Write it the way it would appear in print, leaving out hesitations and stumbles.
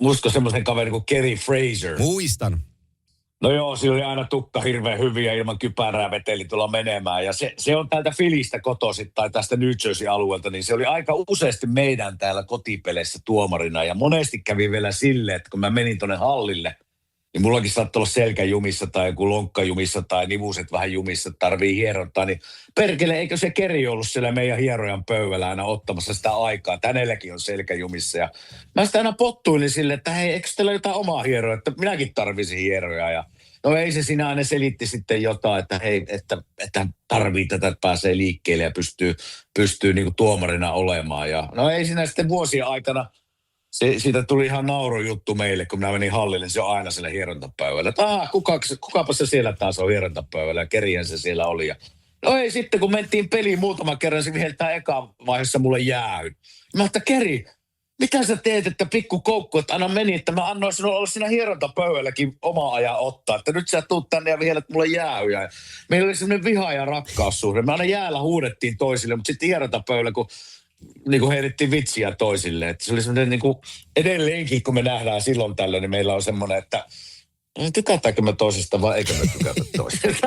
muistatko semmoisen kaverin kuin Kerry Fraser? Muistan. No joo, sillä oli aina tukka hirveän hyviä ilman kypärää veteli tulla menemään. Ja se on täältä Filistä kotoisin tai tästä New Jersey-alueelta, niin se oli aika useasti meidän täällä kotipeleissä tuomarina. Ja monesti kävi vielä silleen, että kun mä menin tonne hallille, niin mullakin saattoi olla selkä jumissa tai joku lonkka jumissa tai nivuset vähän jumissa, tarvii hierontaa. Niin perkele, eikö se Keri ollut siellä meidän hierojan pöydällä aina ottamassa sitä aikaa? Hänelläkin on selkä jumissa. Ja mä sitä aina pottuilin sille, että hei, eikö teillä jotain omaa hieroja, että minäkin tarvisin hieroja. Ja no ei se siinä aina selitti sitten jotain, että hei, että tarvii tätä, että pääsee liikkeelle ja pystyy niin kuin tuomarina olemaan. Ja no ei siinä sitten vuosien aikana. Siitä tuli ihan naurujuttu meille, kun minä menin hallille, niin se on aina siellä hierontapöydällä. Että kukapa se siellä taas on hierontapöydällä ja Kerihän se siellä oli. Ja, no ei sitten, kun mentiin peliin muutaman kerran, se viheltää eka vaiheessa mulle jäähyn. Mä että Keri, mitä sä teet, että pikku koukku, että aina meni, että mä annoin sinulle olla siinä hierontapöydälläkin oma ajan ottaa. Että nyt sä tuut tänne ja vihellet mulle jäähyjä. Meillä oli semmoinen viha- ja rakkaussuhde. Me aina jäällä huudettiin toisille, mutta sitten hierontapöydällä, kun niin kuin heitettiin vitsiä toisille. Että se oli semmoinen niin kuin edelleenkin, kun me nähdään silloin tällöin, niin meillä on semmoinen, että tykätäänkö me toisesta vai eikö me tykätä toisesta.